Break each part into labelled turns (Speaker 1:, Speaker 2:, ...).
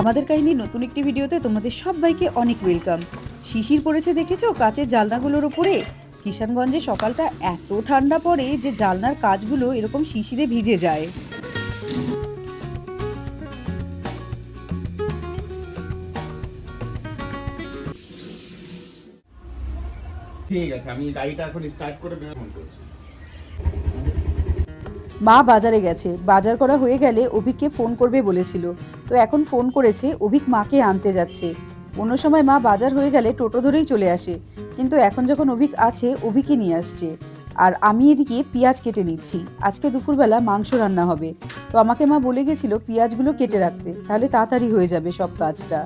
Speaker 1: আমাদের কাহিনীর নতুন একটি ভিডিওতে তোমাদের সবাইকে অনেক ওয়েলকাম। শিশির পড়েছে দেখেছো কাচের জানলাগুলোর ওপরে। কিষানগঞ্জে সকালটা এত ঠান্ডা পড়ে যে জানলার কাচগুলো এরকম শিশিরে ভিজে যায়।
Speaker 2: ঠিক আছে, আমি গাড়িটা এখন স্টার্ট করে দিয়ে ফোন করছি।
Speaker 1: মা বাজারে গেছে, বাজার করা হয়ে গেলে অভিককে ফোন করবে বলেছিল, তো এখন ফোন করেছে। অভিক মাকে আনতে যাচ্ছে। অন্য সময় মা বাজার হয়ে গেলে টোটো ধরেই চলে আসে, কিন্তু এখন যখন অভিক আছে অভিকই নিয়ে আসছে। আর আমি এদিকে পেঁয়াজ কেটে নিচ্ছি। আজকে দুপুরবেলা মাংস রান্না হবে, তো আমাকে মা বলে গেছিল পেঁয়াজগুলো কেটে রাখতে, তাহলে তাড়াতাড়ি হয়ে যাবে সব কাজটা।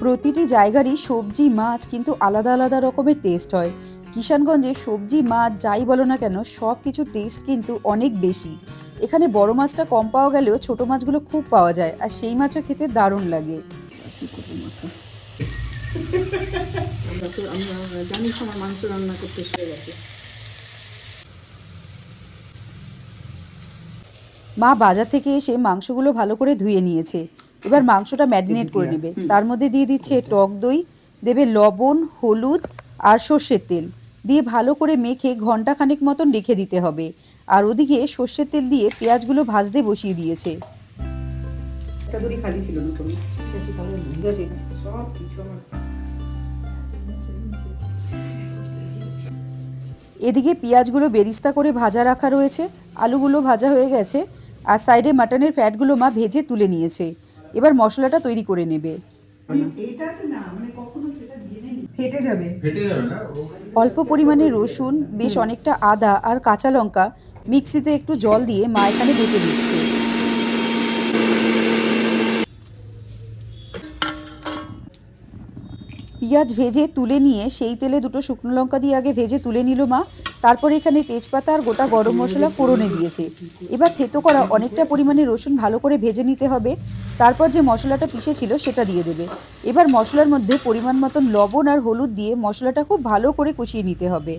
Speaker 1: প্রতিটি জায়গারই সবজি মাছ কিন্তু আলাদা আলাদা রকমের টেস্ট হয়। কিষানগঞ্জে সবজি মাছ যাই বলো না কেন সব কিছু টেস্ট কিন্তু অনেক বেশি। এখানে বড় মাছটা কম পাওয়া গেলেও ছোট মাছগুলো খুব পাওয়া যায়, আর সেই মাছও খেতে দারুণ লাগে। মা বাজার থেকে এসে মাংসগুলো ভালো করে ধুয়ে নিয়েছে। এবার মাংসটা ম্যারিনেট করে নেবে। তার মধ্যে দিয়ে দিচ্ছে টক দই, দেবে লবণ, হলুদ আর সর্ষের তেল দিয়ে ভালো করে মেখে ঘন্টা খানেক মতন রেখে দিতে হবে। আর ওদিকে সর্ষের তেল দিয়ে পেঁয়াজগুলো ভাজতে বসিয়ে দিয়েছে। এদিকে পেঁয়াজগুলো বেরিস্তা করে ভাজা রাখা রয়েছে, আলুগুলো ভাজা হয়ে গেছে, আর সাইডে মাটনের ফ্যাটগুলো মা ভেজে তুলে নিয়েছে। এবার মশলাটা তৈরি করে নেবে। অল্প পরিমাণে রসুন, বেশ অনেকটা আদা আর কাঁচা লঙ্কা মিক্সিতে একটু জল দিয়ে মা এখানে বেটে দিচ্ছে। পেঁয়াজ ভেজে তুলে নিয়ে সেই তেলে দুটো শুকনো লঙ্কা দিয়ে আগে ভেজে তুলে নিল মা। তারপরে এখানে তেজপাতা আর গোটা গরম মশলা ফোড়নে দিয়েছে। এবার থেতো করা অনেকটা পরিমাণে রসুন ভালো করে ভেজে নিতে হবে। তারপর যে মশলাটা পিষেছিল সেটা দিয়ে দেবে। এবার মশলার মধ্যে পরিমাণ মতন লবণ আর হলুদ দিয়ে মশলাটা খুব ভালো করে কষিয়ে নিতে হবে।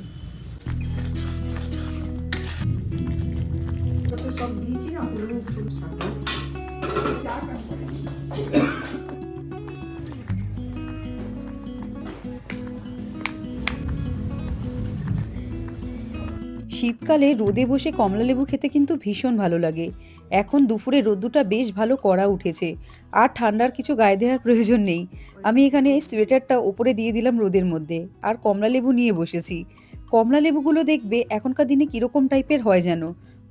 Speaker 1: শীতকালে রোদে বসে কমলালেবু খেতে কিন্তু ভীষণ ভালো লাগে। এখন দুপুরে রোদ্দুটা বেশ ভালো কড়া উঠেছে, আর ঠান্ডার কিছু গায়ে দেওয়ার প্রয়োজন নেই। আমি এখানে সোয়েটারটা ওপরে দিয়ে দিলাম রোদের মধ্যে, আর কমলালেবু নিয়ে বসেছি। কমলালেবুগুলো দেখবে এখনকার দিনে কীরকম টাইপের হয় যেন,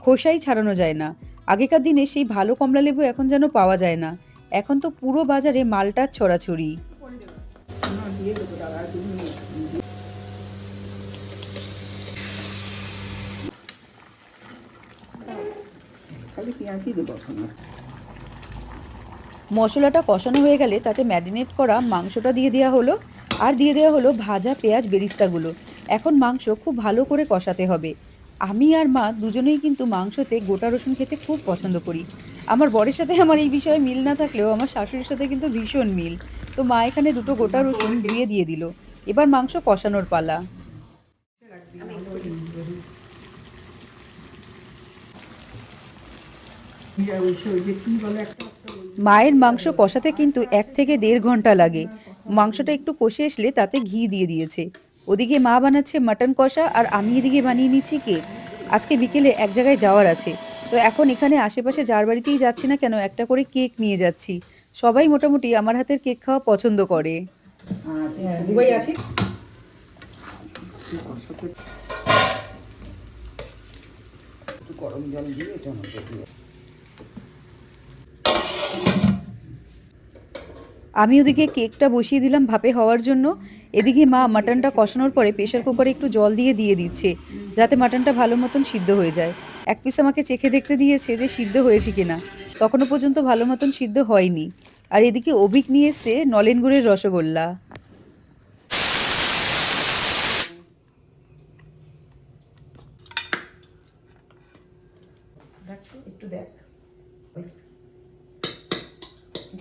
Speaker 1: খোসাই ছাড়ানো যায় না। আগেকার দিনে সেই ভালো কমলালেবু এখন যেন পাওয়া যায় না। এখন তো পুরো বাজারে মালটার ছড়াছড়ি। মশলাটা কষানো হয়ে গেলে তাতে ম্যারিনেট করা মাংসটা দিয়ে দেওয়া হলো, আর দিয়ে দেওয়া হলো ভাজা পেঁয়াজ বেরিস্তাগুলো। এখন মাংস খুব ভালো করে কষাতে হবে। আমি আর মা দুজনেই কিন্তু মাংসতে গোটা রসুন খেতে খুব পছন্দ করি। আমার বরের সাথে আমার এই বিষয়ে মিল না থাকলেও আমার শাশুড়ির সাথে কিন্তু ভীষণ মিল। তো মা এখানে দুটো গোটা রসুন ধুয়ে দিয়ে দিল। এবার মাংস কষানোর পালা। মায়ের মাংস কষাতে কিন্তু 1 থেকে 1.5 ঘন্টা লাগে। মাংসটা একটু কষে আসলে তাতে ঘি দিয়ে দিয়েছে। ওদিকে মা বানাচ্ছে মাটন কষা, আর আমি এদিকে বানিয়ে নিচ্ছি কেক। আজকে বিকেলে এক জায়গায় যাওয়ার আছে, তো এখন এখানে আশেপাশে যার বাড়িতেই যাচ্ছি না কেন একটা করে কেক নিয়ে যাচ্ছি। সবাই মোটামুটি আমার হাতের কেক খাওয়া পছন্দ করে। গরম জল দিয়ে এটা মধ্যে দিয়ে আমি ওদিকে কেকটা বসিয়ে দিলাম ভাপে হওয়ার জন্য। এদিকে মা মাটনটা কষানোর পরে প্রেশার কুকারে একটু জল দিয়ে দিচ্ছে, যাতে মাটনটা ভালো মতন সিদ্ধ হয়ে যায়। এক পিস আমাকে চেখে দেখতে দিয়েছে যে সিদ্ধ হয়েছে কিনা, তখনও পর্যন্ত ভালো মতন সিদ্ধ হয়নি। আর এদিকে অভিক নিয়ে এসছে নলেন গুড়ের রসগোল্লা।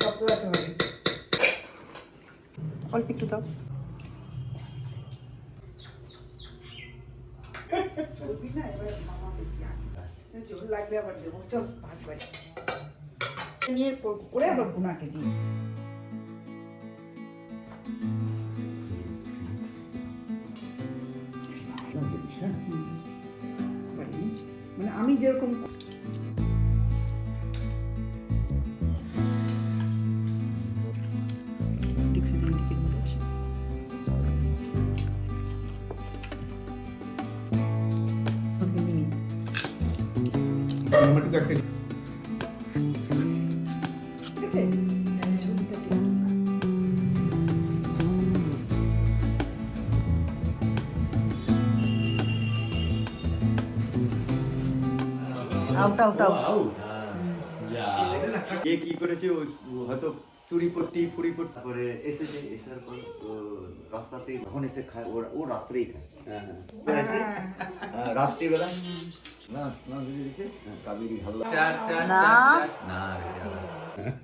Speaker 1: শক্ত আছে হবে, অল্প একটু দাও। চর্বি না এবার মামা বেশি আনে, জল লাগলে আবার দেবো। চল ভাত বাড়ি নিয়ে করে আবার গুনাকে দিই। মানে আমি যেরকম আউট আউট আউট।
Speaker 3: কে কি করেছে হয়তো চুরি পট্টি ফুড়ি পট্টি তারপরে এসেছে এসার পর রাস্তাতে যখন এসে খায় ও রাত্রেই খায়। রাত্রিবেলা না না দিয়েছে কাবেরি ভালো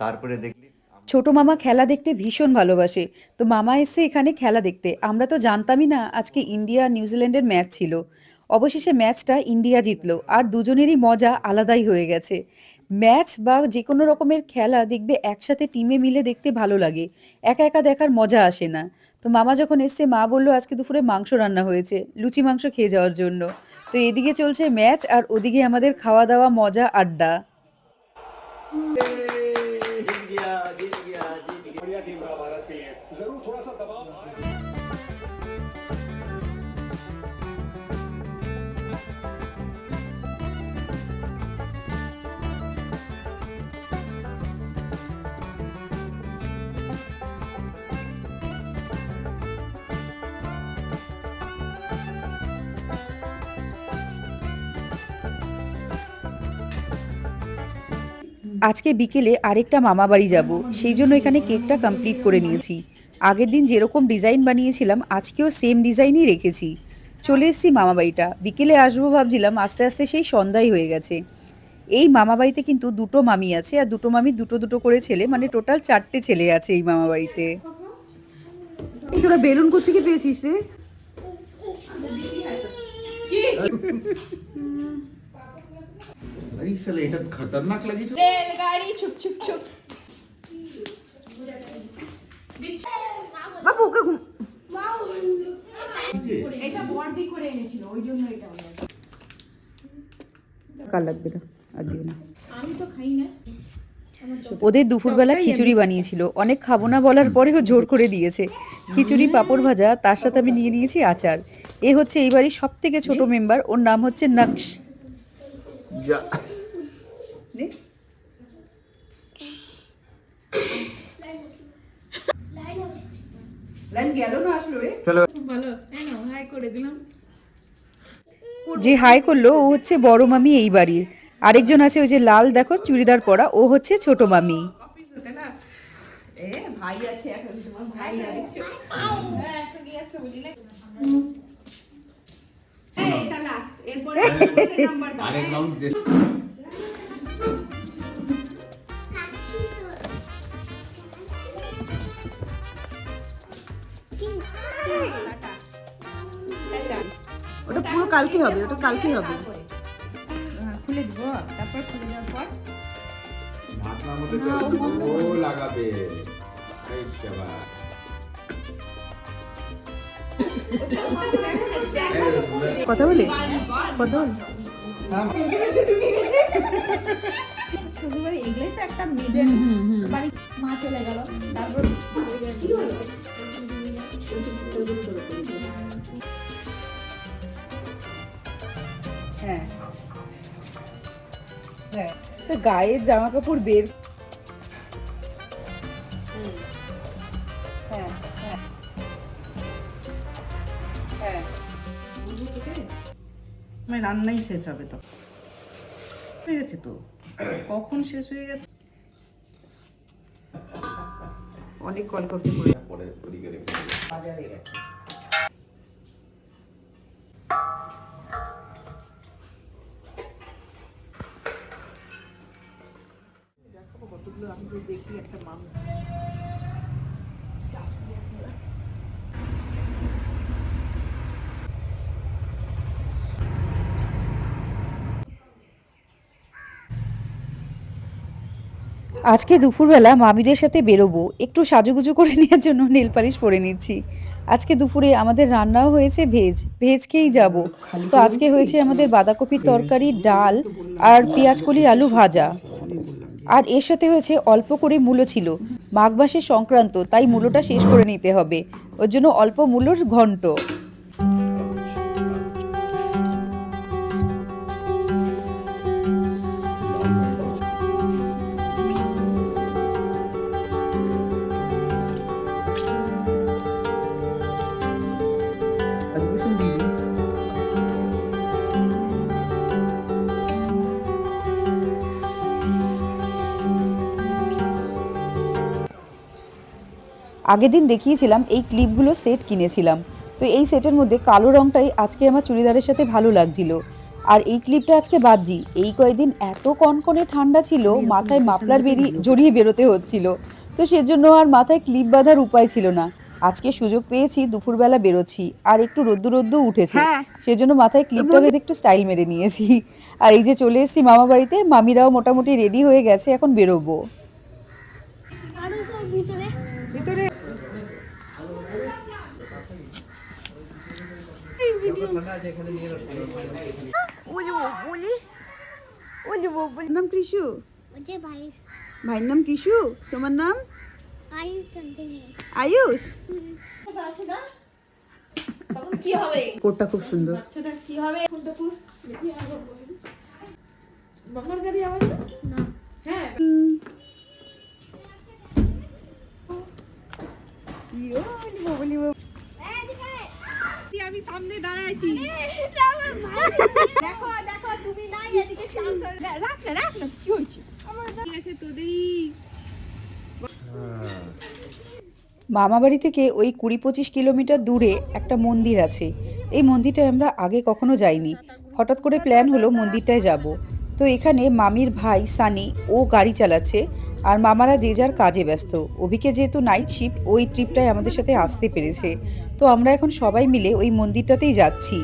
Speaker 3: তারপরে দেখলি
Speaker 1: ছোট মামা খেলা দেখতে ভীষণ ভালোবাসে, তো মামা এসে এখানে খেলা দেখতে। আমরা তো জানতামই না আজকে ইন্ডিয়া নিউজিল্যান্ডের ম্যাচ ছিল। অবশেষে ম্যাচটা ইন্ডিয়া জিতলো, আর দুজনেরই মজা আলাদাই হয়ে গেছে। ম্যাচ বা যে কোনো রকমের খেলা দেখবে একসাথে টিমে মিলে দেখতে ভালো লাগে, একা একা দেখার মজা আসে না। তো মামা যখন এসছে মা বললো আজকে দুপুরে মাংস রান্না হয়েছে, লুচি মাংস খেয়ে যাওয়ার জন্য। তো এদিকে চলছে ম্যাচ আর ওদিকে আমাদের খাওয়া দাওয়া মজা আড্ডা।
Speaker 3: জিত গিয়া জিত গিয়া জিত গিয়া।
Speaker 4: बढ़िया टीम रहा भारत के लिए, जरूर थोड़ा सा दबाव आया।
Speaker 1: আজকে বিকেলে আরেকটা মামা বাড়ি যাব, সেই জন্য এখানে কেকটা কমপ্লিট করে নিয়েছি। আগের দিন যেরকম ডিজাইন বানিয়েছিলাম আজকেও সেম ডিজাইনই রেখেছি। চলে এসেছি মামা বাড়িটা, বিকেলে আসবো ভাবছিলাম, আস্তে আস্তে সেই সন্ধ্যাই হয়ে গেছে। এই মামা বাড়িতে কিন্তু দুটো মামি আছে, আর দুটো মামি দুটো দুটো করে ছেলে, মানে টোটাল 4টে ছেলে আছে এই মামা বাড়িতে। তোরা বেলুন কোথেকে পেয়েছিস রে?
Speaker 2: अरे साले এটা खतरनाक লাগিছে।
Speaker 5: রেলগাড়ি ছুক ছুক ছুক।
Speaker 1: বাবু ওকে
Speaker 5: এটা বড়দি করে এনেছিল, ওই জন্য এটা হলো।
Speaker 1: কাল লাগবে না, আর দিও না।
Speaker 5: আমি তো খাই না।
Speaker 1: ওদের দুপুরবেলা খিচুড়ি বানিয়েছিল, অনেক খাবো না বলার পরেও জোর করে দিয়েছে। খিচুড়ি পাঁপড় ভাজা, তার সাথে আমি নিয়ে নিয়েছি আচার। এ হচ্ছে এই বাড়ির সব থেকে ছোট মেম্বার, ওর নাম হচ্ছে নকশ।
Speaker 2: যা চলো
Speaker 5: ভালো, হ্যাঁ না, হাই করে দিলাম।
Speaker 1: যে হাই করলো ও হচ্ছে বড় মামি এই বাড়ির। আরেকজন আছে ওই যে লাল, দেখো চুড়িদার পরা, ও হচ্ছে ছোট মামি।
Speaker 5: অফিস হতে না। এ ভাই আছে এখন, তোমার ভাই আছে। হ্যাঁ, এখন কি আছে বলি না। এই এটা লাস্ট, এরপরে নাম্বার দাও।
Speaker 2: আরেক রাউন্ড দে।
Speaker 1: ওটা পুরো কালকে হবে, ওটা কালকে হবে।
Speaker 5: খুলে দিব, তারপর খুলে দেওয়ার পর
Speaker 2: মাথার মধ্যে ও লাগাবে। এই শাবাশ।
Speaker 1: কথা বলে কথা বলে
Speaker 5: শ্বশুরবাড়ি এগুলোই তো একটা মিডল বাড়ি। মা চলে গেল, তারপর
Speaker 1: হ্যাঁ হ্যাঁ, তা গায়ের জামা কাপড় বের। হ্যাঁ হ্যাঁ হ্যাঁ,
Speaker 6: মানে রান্নাই শেষ হবে তো, হয়ে গেছে তো, কখন শেষ হয়ে গেছে।
Speaker 1: অনেক কলকপি করে
Speaker 2: পরে ওদিকে রেখে
Speaker 6: বাজারে গেছে। দেখাবো কত এগুলো আমি তো দেখি একটা মানুষ
Speaker 1: আজকে দুপুরবেলা মামিদের সাথে বেরোবো, একটু সাজুগুজু করে নেওয়ার জন্য নেল পালিশ পরে নিচ্ছি। আজকে দুপুরে আমাদের রান্নাও হয়েছে ভেজ খেয়েই যাব। তো আজকে হয়েছে আমাদের বাঁধাকপির তরকারি, ডাল আর পেঁয়াজকলি আলু ভাজা। আর এর সাথে হয়েছে অল্প করে মূলো ছিল, মাঘ মাসের সংক্রান্ত, তাই মূলোটা শেষ করে নিতে হবে, ওর জন্য অল্প মূলোর ঘন্ট। আগের দিন দেখিয়েছিলাম এই ক্লিপগুলো সেট কিনেছিলাম, তো এই সেটের মধ্যে কালো রংটাই আজকে আমার চুড়িদারের সাথে ভালো লাগছিল। আর এই ক্লিপটা আজকে বাদজি, এই কয়েকদিন এত কনকনে ঠান্ডা ছিল, মাথায় মাফলার জড়িয়ে বেরোতে হচ্ছিল, তো সেজন্য আর মাথায় ক্লিপ বাঁধার উপায় ছিল না। আজকে সুযোগ পেয়েছি, দুপুরবেলা বেরোচ্ছি, আর একটু রোদ্দু উঠেছে, সেজন্য মাথায় ক্লিপটা বেঁধে একটু স্টাইল মেরে নিয়েছি। আর এই যে চলে এসেছি মামা বাড়িতে, মামিরাও মোটামুটি রেডি হয়ে গেছে, এখন বেরোবো।
Speaker 6: ভিতরে নাম কৃষু, ভাইয়ের নাম কৃষু, তোমার নাম আয়ুষ।
Speaker 5: কি হবে
Speaker 6: কোটটা খুব সুন্দর।
Speaker 5: বাচ্চাটা কি হবে কোনটা পুরো দেখি আগে বলি বাবার গাড়ি আওয়াজ না হ্যাঁ আমি সামনে দাঁড়াইছি দেখো দেখো তুমি নাই এদিকে রাখ না কি হচ্ছে আমার ঠিক আছে তোদেরই।
Speaker 1: মামা বাড়ি থেকে ওই 20-25 কিলোমিটার দূরে একটা মন্দির আছে। এই মন্দিরটায় আমরা আগে কখনো যাইনি, হঠাৎ করে প্ল্যান হলো মন্দিরটায় যাব। তো এখানে মামির ভাই সানি ও গাড়ি চালাচ্ছে, আর মামারা যে যার কাজে ব্যস্ত। অভিকে যেহেতু নাইট শিফট, ওই ট্রিপটায় আমাদের সাথে আসতে পেরেছে। তো আমরা এখন সবাই মিলে ওই মন্দিরটাতেই যাচ্ছি।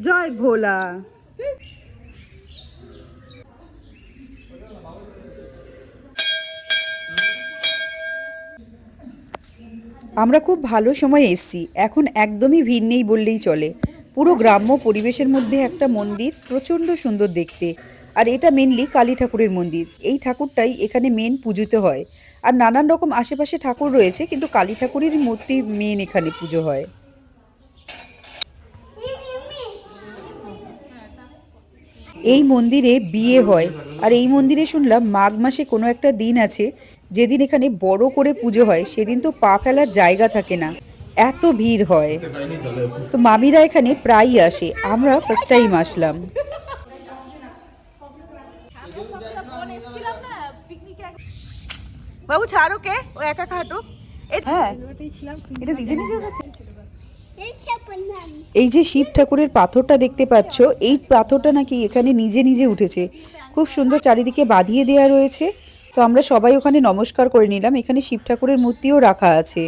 Speaker 6: জয় ভোলা।
Speaker 1: আমরা খুব ভালো সময় এসেছি, এখন একদমই ভিড় নেই বললেই চলে। পুরো গ্রাম্য পরিবেশের মধ্যে একটা মন্দির, প্রচণ্ড সুন্দর দেখতে। আর এটা মেনলি কালী ঠাকুরের মন্দির, এই ঠাকুরটাই এখানে মেন পুজোতে হয়। আর নানান রকম আশেপাশে ঠাকুর রয়েছে, কিন্তু কালী ঠাকুরের মূর্তি মেন এখানে পুজো হয়। এই মন্দিরে বিয়ে হয়, আর এই মন্দিরে শুনলাম মাঘ মাসে কোনো একটা দিন আছে যেদিন এখানে বড় করে পুজো হয়, সেদিন তো পা ফেলার জায়গা থাকে না, এত ভিড় হয়। তো মামিরা এখানে প্রায়ই আসে, আমরা ফার্স্ট টাইম আসলাম।
Speaker 6: বাবু ছাড়ো, কে ও একা হাঁটো। হ্যাঁ এটা নিজে নিজে উঠেছে।
Speaker 1: এই যে শিব ঠাকুরের পাথরটা দেখতে পাচ্ছ, এই পাথরটা নাকি এখানে নিজে নিজে উঠেছে, খুব সুন্দর চারিদিকে বাঁধিয়ে দেওয়া রয়েছে। তো আমরা সবাই ওখানে নমস্কার করে নিলাম, এখানে শিব ঠাকুরের মূর্তিও রাখা আছে।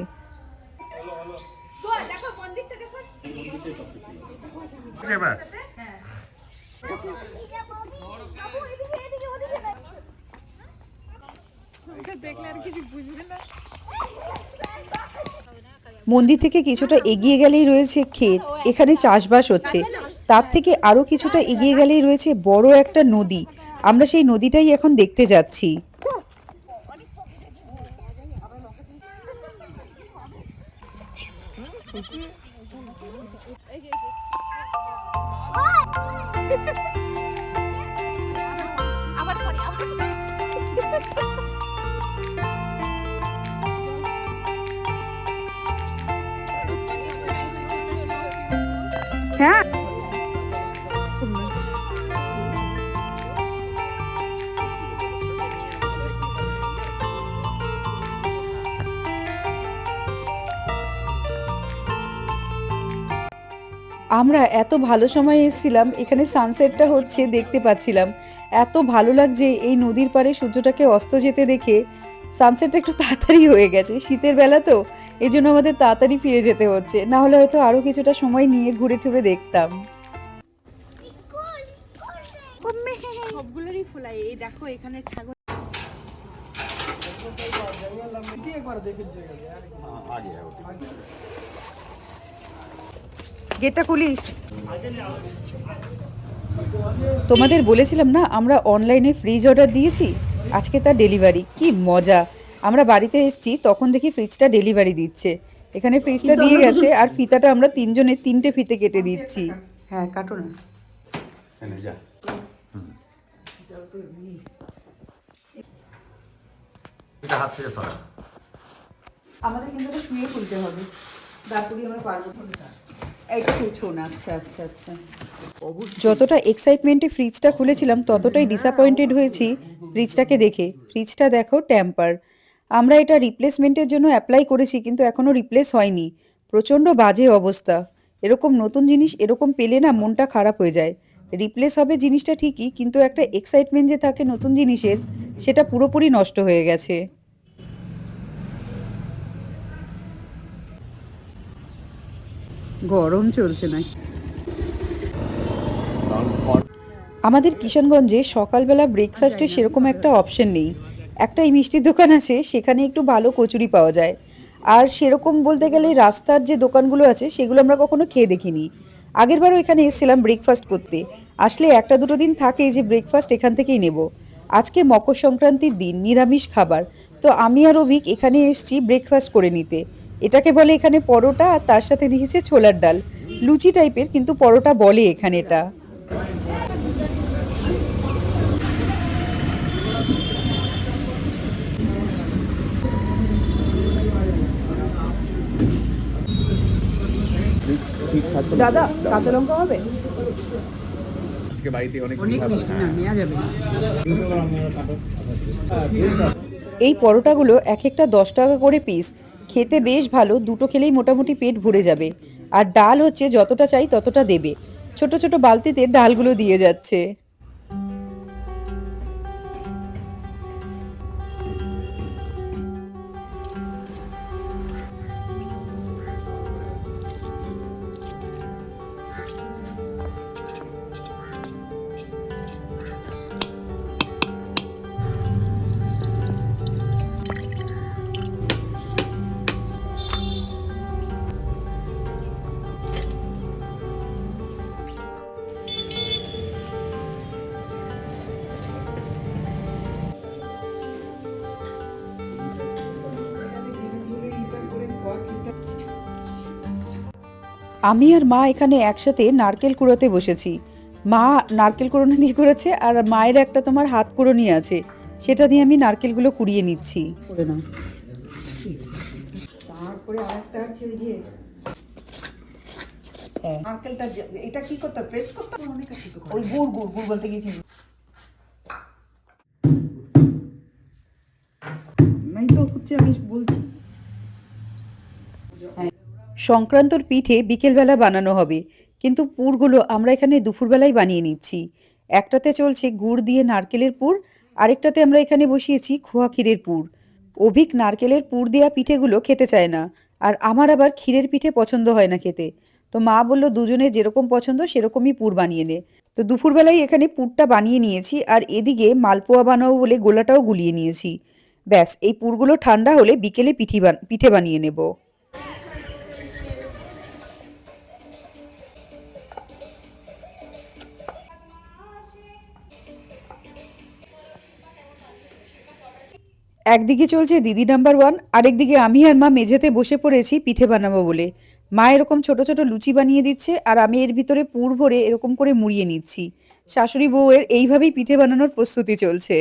Speaker 1: মন্দির থেকে কিছুটা এগিয়ে গেলেই রয়েছে ক্ষেত, এখানে চাষবাস হচ্ছে। তার থেকে আরো কিছুটা এগিয়ে গেলেই রয়েছে বড় একটা নদী, আমরা সেই নদীটাই এখন দেখতে যাচ্ছি।
Speaker 5: আবার পরে
Speaker 1: হ্যাঁ আমরা এত ভালো সময় এসেছিলাম, এখানে সানসেটটা হচ্ছে দেখতে পাচ্ছিলাম, এত ভালো লাগছে এই নদীর পাড়ে সূর্যটাকে অস্ত যেতে দেখে। সানসেটটা একটু তাড়াতাড়ি হয়ে গেছে, শীতের বেলা তো, এই জন্য আমাদের তাড়াতাড়ি ফিরে যেতে হচ্ছে, না হলে হয়তো আরও কিছুটা সময় নিয়ে ঘুরে টুরে দেখতাম।
Speaker 5: সবগুলোরই ফোলাই। এই দেখো এখানে ছাগল।
Speaker 1: গেটটা খুলিস। তোমাদের বলেছিলাম না আমরা অনলাইনে ফ্রিজ অর্ডার দিয়েছি, আজকে তার ডেলিভারি। কি মজা! আমরা বাড়িতে এসেছি তখন দেখি ফ্রিজটা ডেলিভারি দিচ্ছে। এখানে ফ্রিজটা দিয়ে গেছে আর ফিতাটা আমরা তিনজনে 3টে ফিতে কেটে দিচ্ছি। হ্যাঁ কাটো না।
Speaker 2: যা
Speaker 3: এটা হাত থেকে সরা।
Speaker 1: আমাদের কিন্তু এটা শুয়ে খুলতে হবে, তারপরে আমরা পারবো। এইটা খুলছো না? আচ্ছা আচ্ছা আচ্ছা। যতটা এক্সাইটমেন্টে ফ্রিজটা খুলেছিলাম ততটাই ডিসঅ্যাপয়েন্টেড হয়েছি ফ্রিজটাকে দেখে। ফ্রিজটা দেখো টেম্পার। আমরা এটা রিপ্লেসমেন্টের জন্য অ্যাপ্লাই করেছি কিন্তু এখনও রিপ্লেস হয়নি। প্রচণ্ড বাজে অবস্থা। এরকম নতুন জিনিস এরকম পেলে না মনটা খারাপ হয়ে যায়। রিপ্লেস হবে জিনিসটা ঠিকই, কিন্তু একটা এক্সাইটমেন্ট যে থাকে নতুন জিনিসের, সেটা পুরোপুরি নষ্ট হয়ে গেছে। গরম চলছে না আমাদের কিষানগঞ্জে সকালবেলা ব্রেকফাস্টে সেরকম একটা অপশন নেই। একটা এই মিষ্টির দোকান আছে, সেখানে একটু ভালো কচুরি পাওয়া যায়। আর সেরকম বলতে গেলে রাস্তার যে দোকানগুলো আছে সেগুলো আমরা কখনো খেয়ে দেখিনি। আগেরবারও এখানে এসেছিলাম ব্রেকফাস্ট করতে, আসলে একটা দুটো দিন থাকে যে ব্রেকফাস্ট এখান থেকেই নেব। আজকে মকর সংক্রান্তির দিন, নিরামিষ খাবার, তো আমি আর অভিক এখানে এসেছি ব্রেকফাস্ট করে নিতে। এটাকে বলে এখানে পরোটা, আর তার সাথে দিয়েছে ছোলার ডাল, লুচি টাইপের, কিন্তু পরোটা বলে এখানে এটা। দাদা কাঁচা লঙ্কা হবে?
Speaker 2: আজকে বাড়িতে অনেক
Speaker 1: মিষ্টি না, নেওয়া যাবে না। এই পরোটাগুলো এক একটা 10 টাকা করে পিস, খেতে বেশ ভালো, দুটো খেলেই মোটামুটি পেট ভরে যাবে। আর ডাল হচ্ছে যতটা চাই ততটা দেবে, ছোট ছোট বালতিতে ডালগুলো দিয়ে যাচ্ছে। আমি আর মা এখানে একসাথে নারকেল কুড়োতে বসেছি। মা নারকেল কুড়োনি দিয়ে করেছে, আর মায়ের একটা তোমার হাত কুড়োনি আছে, সেটা দিয়ে আমি নারকেলগুলো কুড়িয়ে নিচ্ছি। করে নাও।
Speaker 6: তারপরে আরেকটা আছে ওই যে নারকেলটা, এটা কি করতে প্রেস করতে অনেক আছে তো।
Speaker 1: ওই গুড় গুড় গুড় বলতে গেছি।
Speaker 6: নাই তো হচ্ছে, আমি বলছি
Speaker 1: সংক্রান্তর পিঠে বিকেলবেলা বানানো হবে, কিন্তু পুরগুলো আমরা এখানে দুপুরবেলায় বানিয়ে নিচ্ছি। একটাতে চলছে গুড় দিয়ে নারকেলের পুর, আরেকটাতে আমরা এখানে বসিয়েছি খোয়া ক্ষীরের পুর। অভিক নারকেলের পুর দেওয়া পিঠেগুলো খেতে চায় না, আর আমার আবার ক্ষীরের পিঠে পছন্দ হয় না খেতে। তো মা বলল দুজনে যেরকম পছন্দ সেরকমই পুর বানিয়ে নে। তো দুপুরবেলায় এখানে পুরটা বানিয়ে নিয়েছি, আর এদিকে মালপোয়া বানাবো বলে গোলাটাও গুলিয়ে নিয়েছি। ব্যাস, এই পুরগুলো ঠান্ডা হলে বিকেলে পিঠে বানিয়ে নেব। একদিকে চলছে দিদি নাম্বার 1, আরেকদিকে আমি আর মা মেঝেতে বসে পড়েছি পিঠে বানাবো বলে। মা এরকম ছোট ছোট লুচি বানিয়ে দিচ্ছে আর আমি এর ভিতরে পুর ভরে এরকম করে মুড়িয়ে নিচ্ছি। শাশুড়ি বউয়ের এইভাবেই পিঠে বানানোর প্রস্তুতি চলছে।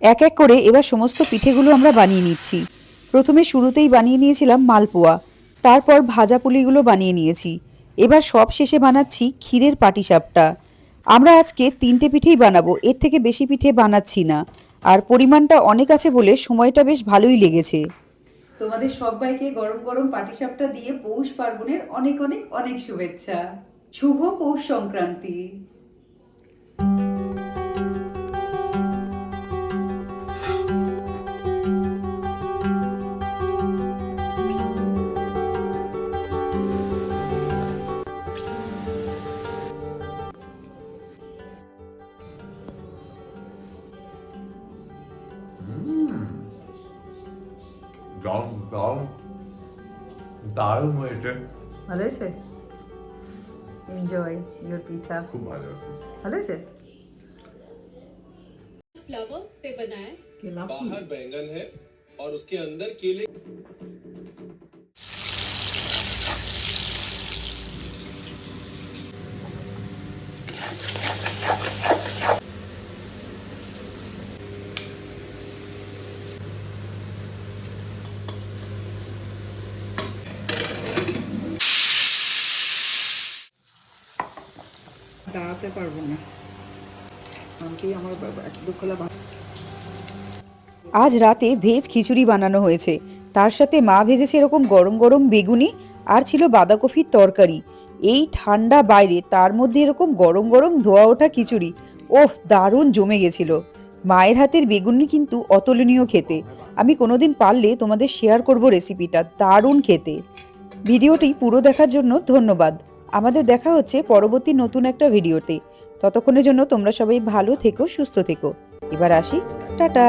Speaker 1: এক এক করে এবার সমস্ত পিঠেগুলো আমরা বানিয়ে নিচ্ছি। প্রথমে শুরুতেই বানিয়ে নিয়েছিলাম মালপোয়া, তারপর ভাজা পুলিগুলো বানিয়ে নিয়েছি। এবার সব শেষে বানাচ্ছি ক্ষীরের পাটিসাপটা। আমরা আজকে 3টে পিঠেই বানাবো, এর থেকে বেশি পিঠে বানাচ্ছি না। আর পরিমাণটা অনেক আছে বলে সময়টা বেশ ভালোই লেগেছে। তোমাদের সবাইকে গরম গরম পাটিসাপটা দিয়ে পৌষ পার্বণের অনেক অনেক অনেক শুভেচ্ছা। শুভ পৌষ সংক্রান্তি।
Speaker 3: দারুণ হয়েছে,
Speaker 1: ভালো হয়েছে? এনজয় ইওর পিঠা।
Speaker 3: খুব ভালো।
Speaker 1: ভালো হয়েছে?
Speaker 7: फ्लावर से बना है।
Speaker 4: बाहर बैंगन है और उसके अंदर केले।
Speaker 6: দাঁড়াতে পারবো না, আমি আমার দুঃখলা।
Speaker 1: আজ রাতে ভেজ খিচুড়ি বানানো হয়েছে, তার সাথে মা ভেজেছে এরকম গরম গরম বেগুনি, আর ছিল বাঁধাকপির তরকারি। এই ঠান্ডা বাইরে তার মধ্যে এরকম গরম গরম ধোয়া ওঠা খিচুড়ি, ওহ দারুণ জমে গেছিল। মায়ের হাতের বেগুনি কিন্তু অতুলনীয় খেতে। আমি কোনোদিন পারলে তোমাদের শেয়ার করব রেসিপিটা, দারুণ খেতে। ভিডিওটি পুরো দেখার জন্য ধন্যবাদ। আমাদের দেখা হচ্ছে পরবর্তী নতুন একটা ভিডিওতে। ততক্ষণের জন্য তোমরা সবাই ভালো থেকো, সুস্থ থেকো। এবার আসি, টাটা।